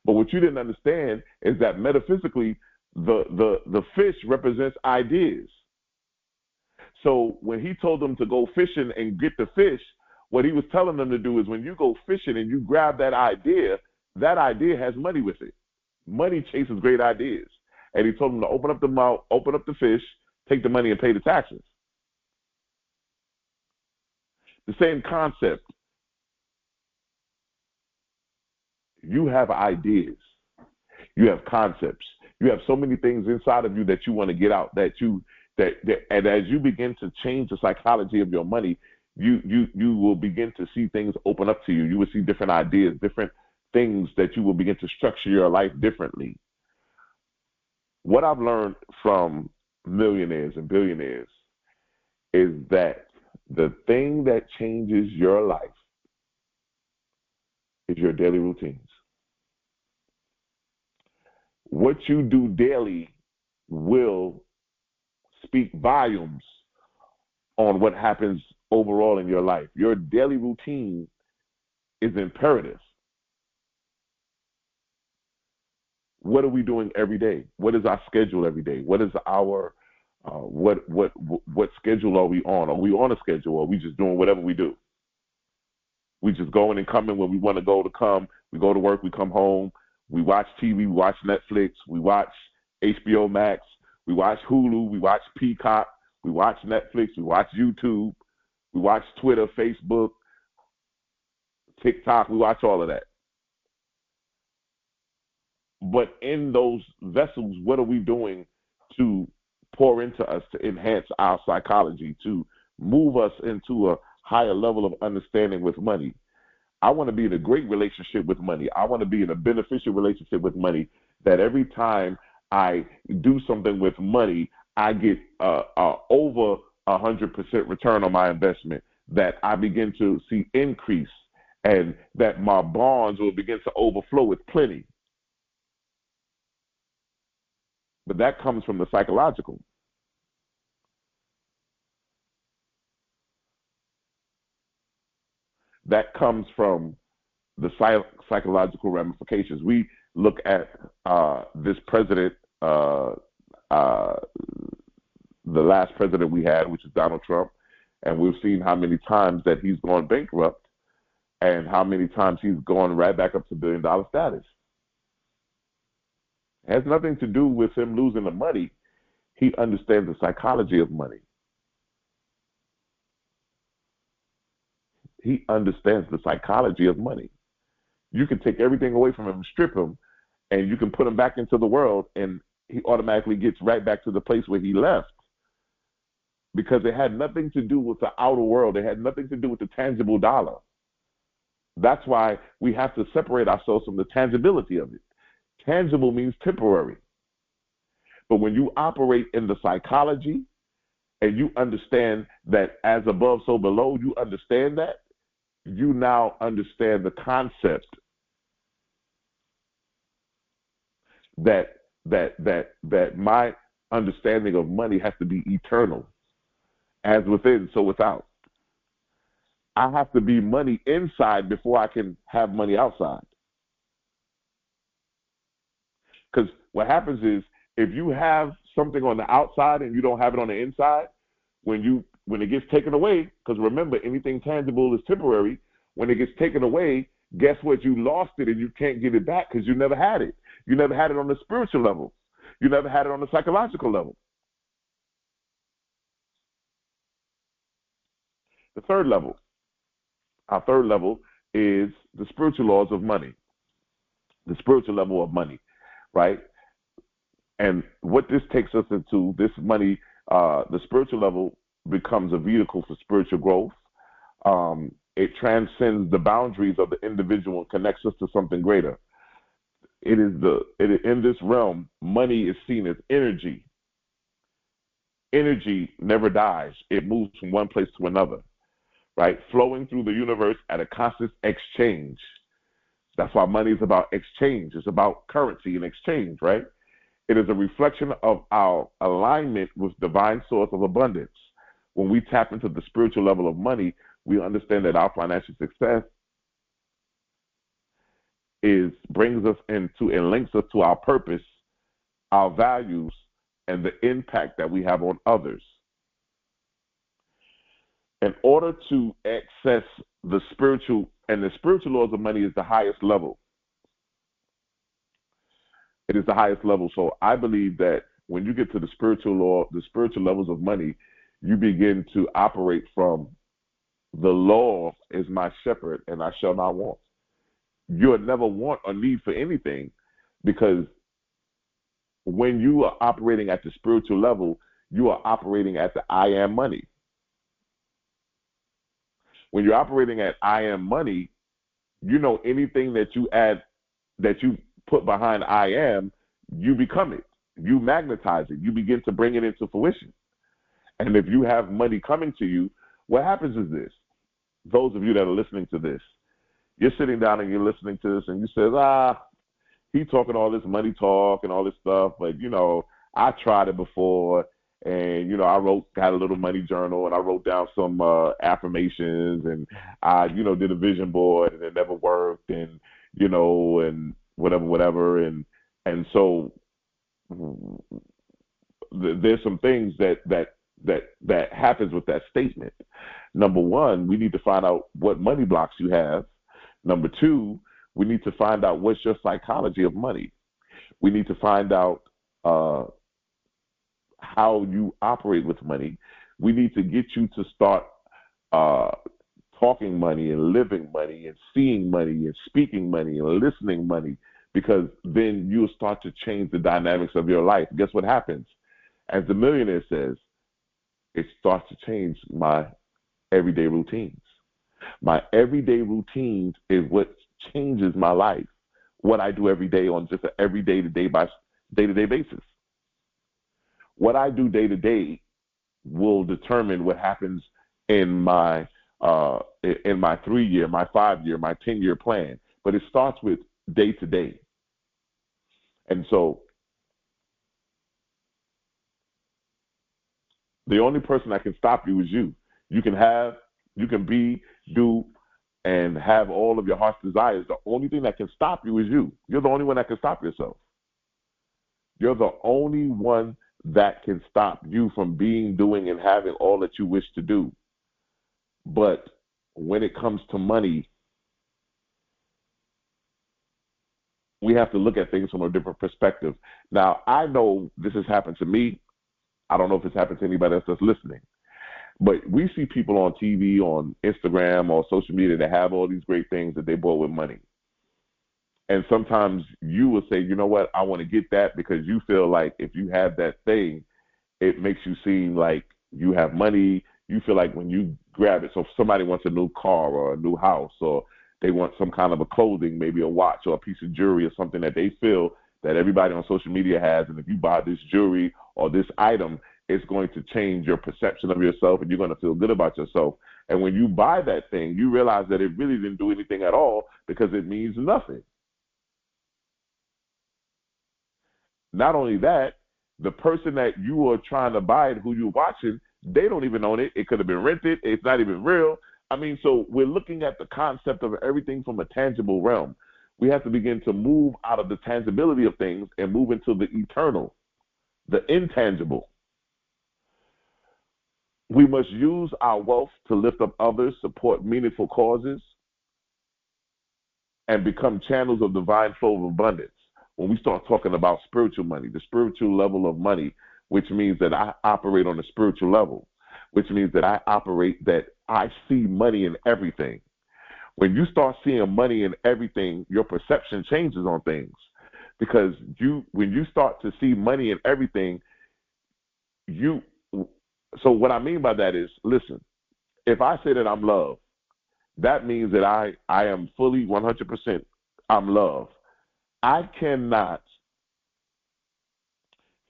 But what you didn't understand is that metaphysically, the fish represents ideas. So when he told them to go fishing and get the fish, what he was telling them to do is when you go fishing and you grab that idea has money with it. Money chases great ideas. And he told them to open up the mouth, open up the fish, take the money and pay the taxes. The same concept. You have ideas. You have concepts. You have so many things inside of you that you want to get out, and as you begin to change the psychology of your money, you will begin to see things open up to you. You will see different ideas, different things that you will begin to structure your life differently. What I've learned from millionaires and billionaires is that the thing that changes your life is your daily routines. What you do daily will speak volumes on what happens overall in your life. Your daily routine is imperative. What are we doing every day? What is our schedule every day? What is our what schedule are we on? Are we on a schedule? Or are we just doing whatever we do? We just going and coming when we want to go to come. We go to work, we come home, we watch TV, we watch Netflix, we watch HBO Max, we watch Hulu, we watch Peacock, we watch Netflix, we watch YouTube, we watch Twitter, Facebook, TikTok, we watch all of that. But in those vessels, what are we doing to pour into us, to enhance our psychology, to move us into a higher level of understanding with money? I want to be in a great relationship with money. I want to be in a beneficial relationship with money, that every time I do something with money, I get over 100% return on my investment, that I begin to see increase, and that my barns will begin to overflow with plenty. But that comes from the psychological. That comes from the psychological ramifications. We look at this president, the last president we had, which is Donald Trump, and we've seen how many times that he's gone bankrupt and how many times he's gone right back up to billion-dollar status. It has nothing to do with him losing the money. He understands the psychology of money. He understands the psychology of money. You can take everything away from him, strip him, and you can put him back into the world, and he automatically gets right back to the place where he left, because it had nothing to do with the outer world. It had nothing to do with the tangible dollar. That's why we have to separate ourselves from the tangibility of it. Tangible means temporary. But when you operate in the psychology and you understand that as above, so below, you understand that, you now understand the concept that my understanding of money has to be eternal. As within, so without. I have to be money inside before I can have money outside. Because what happens is, if you have something on the outside and you don't have it on the inside, when it gets taken away, because remember, anything tangible is temporary. When it gets taken away, guess what? You lost it and you can't get it back because you never had it. You never had it on the spiritual level. You never had it on the psychological level. The third level. Our third level is the spiritual laws of money. The spiritual level of money, right? And what this takes us into, this money, the spiritual level becomes a vehicle for spiritual growth. It transcends the boundaries of the individual and connects us to something greater. In this realm, money is seen as energy. Energy never dies. It moves from one place to another, right? Flowing through the universe at a constant exchange. That's why money is about exchange. It's about currency and exchange, right? It is a reflection of our alignment with divine source of abundance. when we tap into the spiritual level of money, we understand that our financial success brings us into and links us to our purpose, our values, and the impact that we have on others. In order to access the spiritual laws of money is the highest level. It is the highest level. So I believe that when you get to the spiritual levels of money, you begin to operate from the law is my shepherd and I shall not want. You'll never want or need for anything, because when you are operating at the spiritual level, you are operating at the I am money. When you're operating at I am money, you know anything that you add, that you put behind I am, you become it. You magnetize it. You begin to bring it into fruition. And if you have money coming to you, what happens is this. Those of you that are listening to this, you're sitting down and you're listening to this and you say, he talking all this money talk and all this stuff, but, I tried it before, and, I got a little money journal, and I wrote down some affirmations, and I, did a vision board, and it never worked, and, and whatever. And so there's some things that happens with that statement. Number one, we need to find out what money blocks you have. Number two, we need to find out what's your psychology of money. We need to find out how you operate with money. We need to get you to start talking money and living money and seeing money and speaking money and listening money, because then you'll start to change the dynamics of your life. Guess what happens? As the millionaire says, it starts to change my everyday routines. My everyday routines is what changes my life, what I do every day on just an every day-to-day basis. What I do day to day will determine what happens in my 3-year, my 5-year, my 10-year plan. But it starts with day to day. And so the only person that can stop you is you. You can be, do, and have all of your heart's desires. The only thing that can stop you is you. You're the only one that can stop yourself. You're the only one that can stop you from being, doing, and having all that you wish to do. But when it comes to money, we have to look at things from a different perspective. Now, I know this has happened to me. I don't know if it's happened to anybody else that's listening. But we see people on TV, on Instagram, or social media that have all these great things that they bought with money. And sometimes you will say, you know what, I want to get that, because you feel like if you have that thing, it makes you seem like you have money. You feel like when you grab it, so if somebody wants a new car or a new house, or they want some kind of a clothing, maybe a watch or a piece of jewelry or something that they feel that everybody on social media has, and if you buy this jewelry or this item, it's going to change your perception of yourself, and you're going to feel good about yourself. And when you buy that thing, you realize that it really didn't do anything at all, because it means nothing. Not only that, the person that you are trying to buy it, who you're watching, they don't even own it. It could have been rented. It's not even real. I mean, so we're looking at the concept of everything from a tangible realm. We have to begin to move out of the tangibility of things and move into the eternal, the intangible. We must use our wealth to lift up others, support meaningful causes, and become channels of divine flow of abundance. When we start talking about spiritual money, the spiritual level of money, which means that I operate on a spiritual level, which means that I see money in everything. When you start seeing money in everything, your perception changes on things. Because when you start to see money in everything, so what I mean by that is, listen, if I say that I'm love, that means that I am fully 100% I'm love. I cannot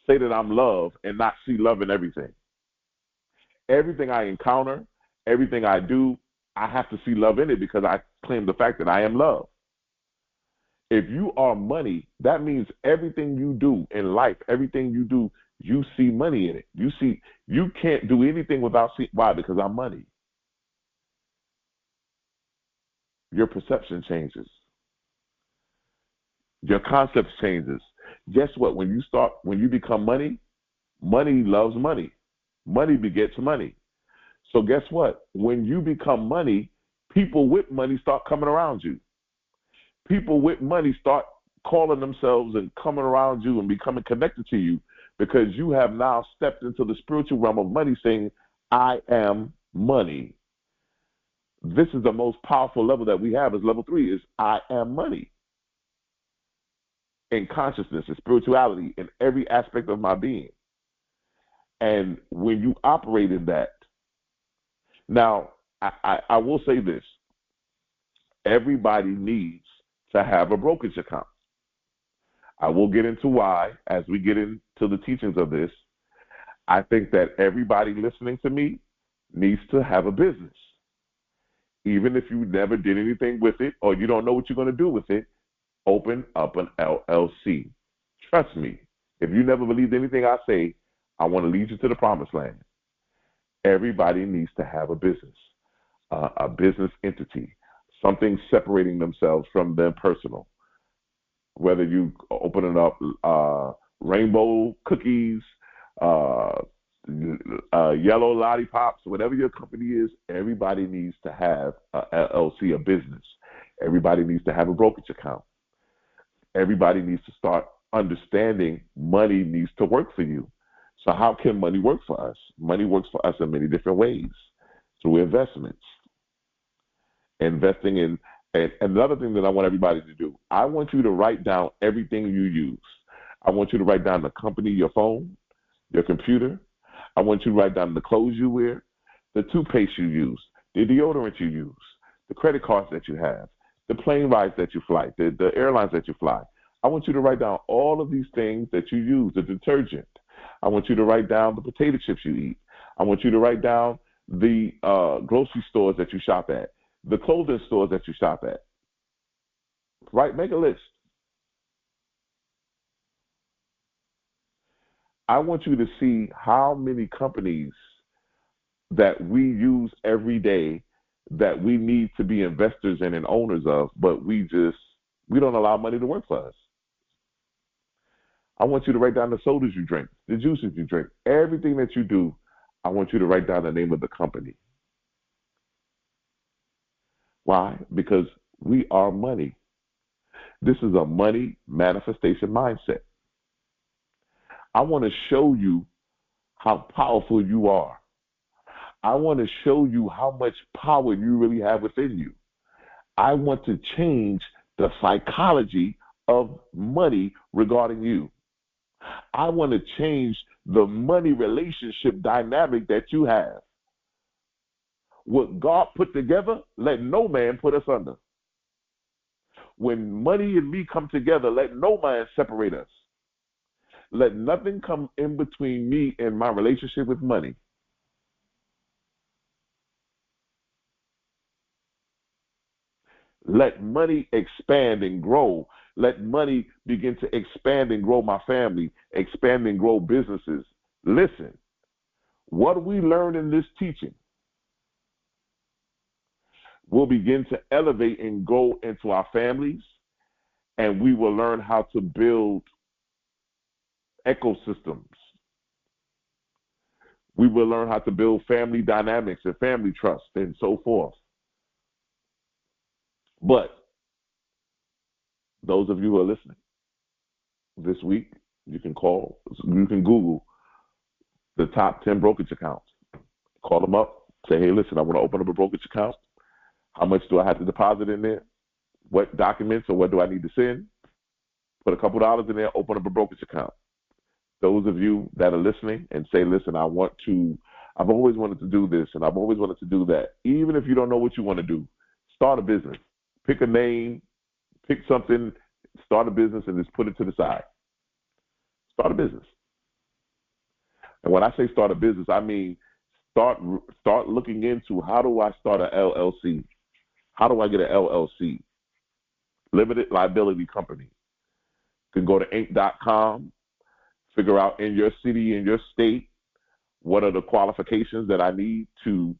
say that I'm love and not see love in everything. Everything I encounter, everything I do, I have to see love in it, because I claim the fact that I am love. If you are money, that means everything you do in life, everything you do You see money in it. You can't do anything without seeing. Why? Because I'm money. Your perception changes. Your concept changes. Guess what? When you become money, money loves money. Money begets money. So guess what? When you become money, people with money start coming around you. People with money start calling themselves and coming around you and becoming connected to you because you have now stepped into the spiritual realm of money saying, I am money. This is the most powerful level that we have is level 3 is I am money. In consciousness and spirituality in every aspect of my being. And when you operate in that, now I will say this. Everybody needs to have a brokerage account. I will get into why as we get into the teachings of this. I think that everybody listening to me needs to have a business. Even if you never did anything with it or you don't know what you're going to do with it, open up an LLC. Trust me, if you never believed anything I say, I want to lead you to the promised land. Everybody needs to have a business entity, something separating themselves from their personal. Whether you opening up rainbow cookies, yellow lollipops, whatever your company is, everybody needs to have a LLC, a business. Everybody needs to have a brokerage account. Everybody needs to start understanding money needs to work for you. So how can money work for us? Money works for us in many different ways. Through investments. Investing in, and another thing that I want everybody to do, I want you to write down everything you use. I want you to write down the company, your phone, your computer. I want you to write down the clothes you wear, the toothpaste you use, the deodorant you use, the credit cards that you have, the plane rides that you fly, the airlines that you fly. I want you to write down all of these things that you use, the detergent. I want you to write down the potato chips you eat. I want you to write down the grocery stores that you shop at, the clothing stores that you shop at. Right? Make a list. I want you to see how many companies that we use every day that we need to be investors in and owners of, but we don't allow money to work for us. I want you to write down the sodas you drink, the juices you drink, everything that you do. I want you to write down the name of the company. Why? Because we are money. This is a money manifestation mindset. I want to show you how powerful you are. I want to show you how much power you really have within you. I want to change the psychology of money regarding you. I want to change the money relationship dynamic that you have. What God put together, let no man put us under. When money and me come together, let no man separate us. Let nothing come in between me and my relationship with money. Let money expand and grow. Let money begin to expand and grow my family, expand and grow businesses. Listen, what we learn in this teaching will begin to elevate and go into our families, and we will learn how to build ecosystems. We will learn how to build family dynamics and family trust and so forth. But those of you who are listening this week, you can Google the top 10 brokerage accounts. Call them up, say, hey, listen, I want to open up a brokerage account. How much do I have to deposit in there? What documents or what do I need to send? Put a couple dollars in there, open up a brokerage account. Those of you that are listening and say, listen, I've always wanted to do this and I've always wanted to do that. Even if you don't know what you want to do, start a business. Pick a name, pick something, start a business and just put it to the side. Start a business. And when I say start a business, I mean start looking into how do I start an LLC? How do I get an LLC? Limited liability company. You can go to Inc.com, Figure out in your city, in your state, what are the qualifications that I need to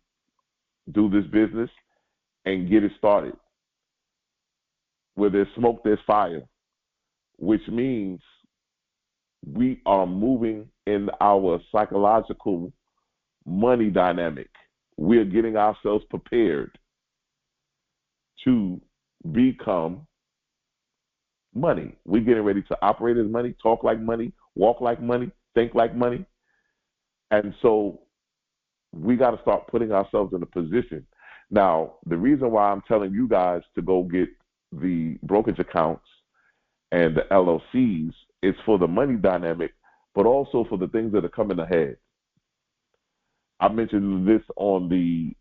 do this business and get it started. Where there's smoke, there's fire, which means we are moving in our psychological money dynamic. We're getting ourselves prepared to become money. We're getting ready to operate as money, talk like money, walk like money, think like money. And so we got to start putting ourselves in a position. Now, the reason why I'm telling you guys to go get the brokerage accounts and the LLCs is for the money dynamic, but also for the things that are coming ahead. I mentioned this on the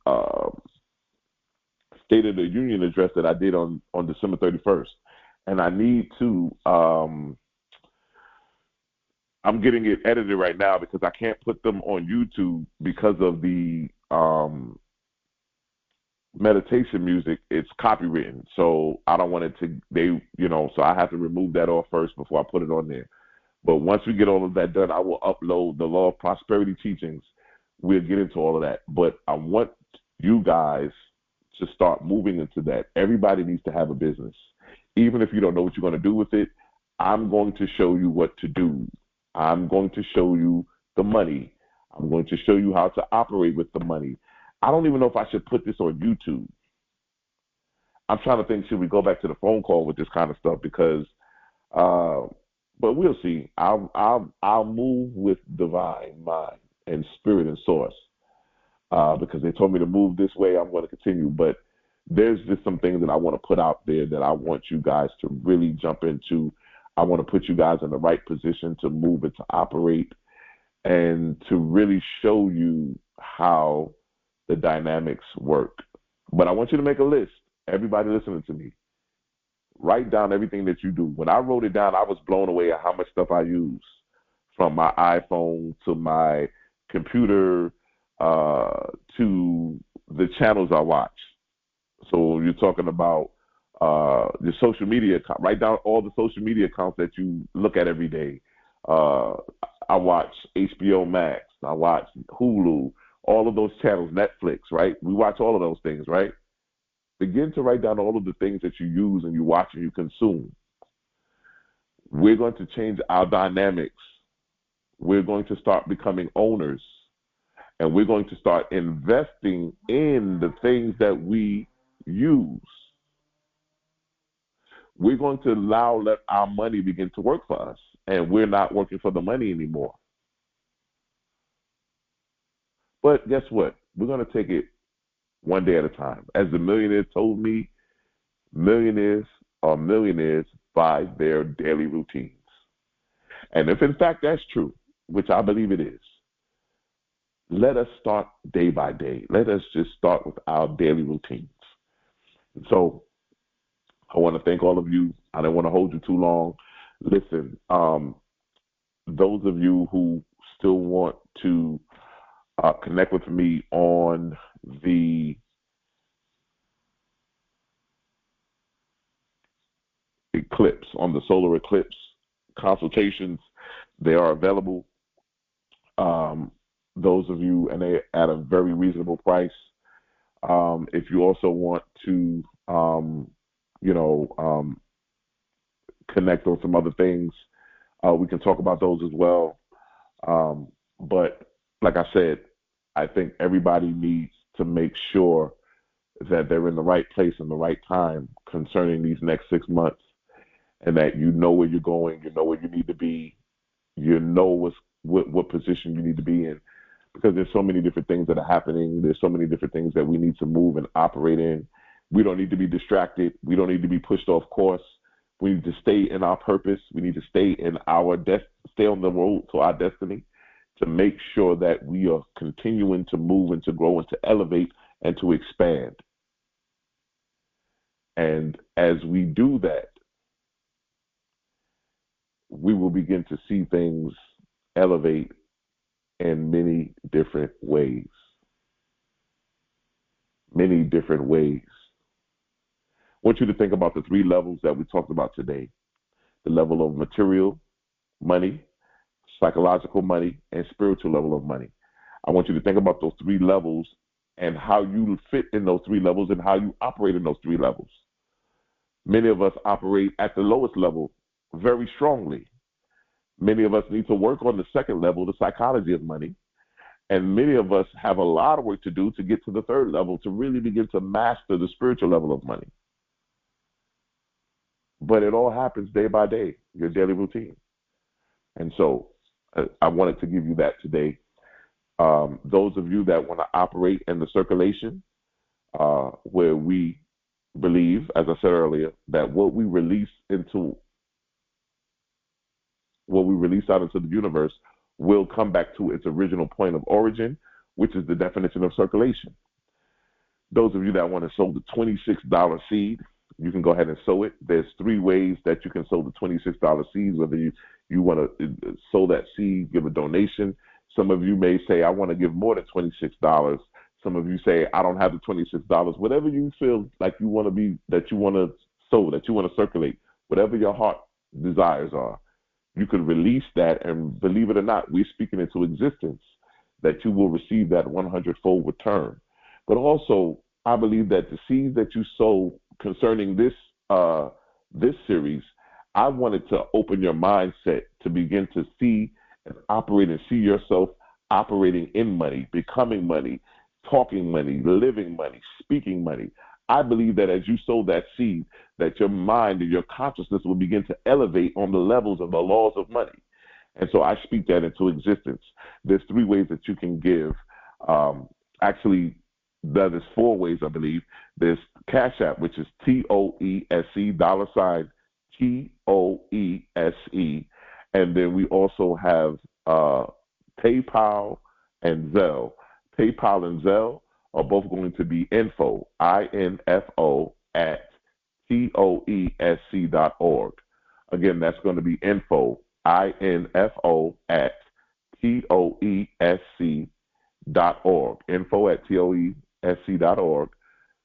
State of the Union address that I did on December 31st. And I need to, I'm getting it edited right now because I can't put them on YouTube because of the meditation music. It's copywritten. So I don't want it to, so I have to remove that off first before I put it on there. But once we get all of that done, I will upload the Law of Prosperity teachings. We'll get into all of that. But I want you guys to start moving into that. Everybody needs to have a business. Even if you don't know what you're going to do with it, I'm going to show you what to do. I'm going to show you the money. I'm going to show you how to operate with the money. I don't even know if I should put this on YouTube. I'm trying to think, should we go back to the phone call with this kind of stuff? Because, but we'll see. I'll move with divine mind and spirit and source because they told me to move this way. I'm going to continue, but there's just some things that I want to put out there that I want you guys to really jump into. I want to put you guys in the right position to move and to operate and to really show you how the dynamics work. But I want you to make a list. Everybody listening to me, write down everything that you do. When I wrote it down, I was blown away at how much stuff I use, from my iPhone to my computer to the channels I watch. So you're talking about your social media account. Write down all the social media accounts that you look at every day. I watch HBO Max. I watch Hulu. All of those channels, Netflix, right? We watch all of those things, right? Begin to write down all of the things that you use and you watch and you consume. We're going to change our dynamics. We're going to start becoming owners. And we're going to start investing in the things that we use. We're going to let our money begin to work for us. And we're not working for the money anymore. But guess what? We're going to take it one day at a time. As the millionaires told me, millionaires are millionaires by their daily routines. And if in fact that's true, which I believe it is, let us start day by day. Let us just start with our daily routines. And so I want to thank all of you. I don't want to hold you too long. Listen, those of you who still want to connect with me on the eclipse, on the solar eclipse consultations, they are available. Those of you, and they at a very reasonable price. If you also want to, connect on some other things, we can talk about those as well. But like I said, I think everybody needs to make sure that they're in the right place in the right time concerning these next 6 months, and that you know where you're going, you know where you need to be, you know what position you need to be in, because there's so many different things that are happening. There's so many different things that we need to move and operate in. We don't need to be distracted. We don't need to be pushed off course. We need to stay in our purpose. We need to stay in stay on the road to our destiny, to make sure that we are continuing to move and to grow and to elevate and to expand. And as we do that, we will begin to see things elevate in many different ways. Many different ways. I want you to think about the 3 levels that we talked about today. The level of material, money, psychological money, and spiritual level of money. I want you to think about those three levels and how you fit in those three levels and how you operate in those three levels. Many of us operate at the lowest level very strongly. Many of us need to work on the second level, the psychology of money. And many of us have a lot of work to do to get to the third level to really begin to master the spiritual level of money. But it all happens day by day, your daily routine. And so I wanted to give you that today. Those of you that want to operate in the circulation, where we believe, as I said earlier, that what we release out into the universe will come back to its original point of origin, which is the definition of circulation. Those of you that want to sow the $26 seed, you can go ahead and sow it. There's three ways that you can sow the $26 seed, whether you want to sow that seed, give a donation. Some of you may say, I want to give more than $26. Some of you say, I don't have the $26. Whatever you feel like you want to be, that you want to sow, that you want to circulate, whatever your heart desires are, you can release that, and believe it or not, we're speaking into existence that you will receive that 100-fold return. But also, I believe that the seeds that you sow concerning this series, I wanted to open your mindset to begin to see and operate and see yourself operating in money, becoming money, talking money, living money, speaking money. I believe that as you sow that seed, that your mind and your consciousness will begin to elevate on the levels of the laws of money. And so I speak that into existence. There's three ways that you can give. Actually, that is four ways, I believe. There's Cash App, which is TOESE, $TOESE. And then we also have PayPal and Zelle. PayPal and Zelle are both going to be info, INFO, at TOESC.org. Again, that's going to be info, INFO, at TOESC.org. Info at TOESC.org.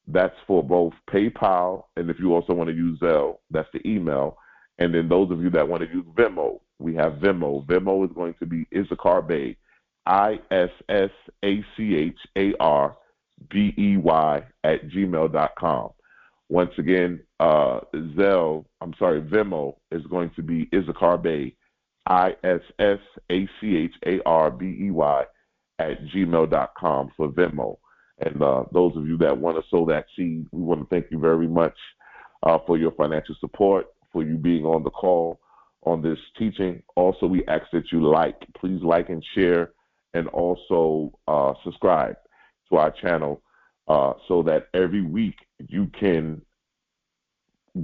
That's for both PayPal, and if you also want to use Zelle, that's the email. And then those of you that want to use Venmo, we have Venmo. Venmo is going to be Issachar Bey, ISSACHARBEY at gmail.com. Once again, Venmo is going to be Issachar Bey, ISSACHARBEY at gmail.com for Venmo. And those of you that want to sow that seed, we want to thank you very much for your financial support, for you being on the call on this teaching. Also, we ask that you please like and share, and also subscribe to our channel so that every week you can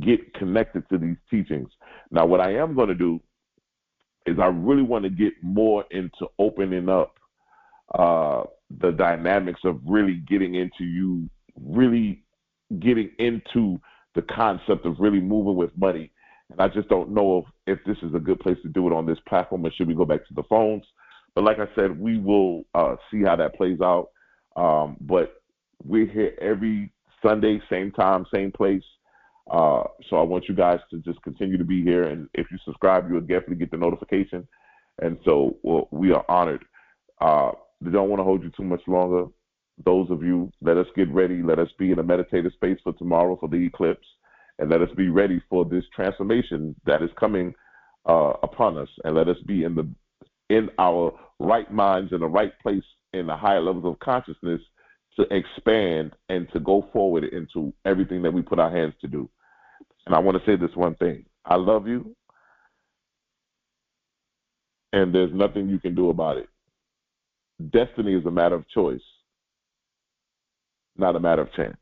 get connected to these teachings. Now, what I am going to do is I really want to get more into opening up the dynamics of really getting into the concept of really moving with money. And I just don't know if this is a good place to do it on this platform, or should we go back to the phones? But like I said, we will see how that plays out. But we're here every Sunday, same time, same place. So I want you guys to just continue to be here. And if you subscribe, you'll definitely get the notification. And so we are honored. We don't want to hold you too much longer. Those of you, let us get ready. Let us be in a meditative space for tomorrow for the eclipse. And let us be ready for this transformation that is coming upon us. And let us be in our right minds, in the right place, in the higher levels of consciousness to expand and to go forward into everything that we put our hands to do. And I want to say this one thing. I love you, and there's nothing you can do about it. Destiny is a matter of choice, not a matter of chance.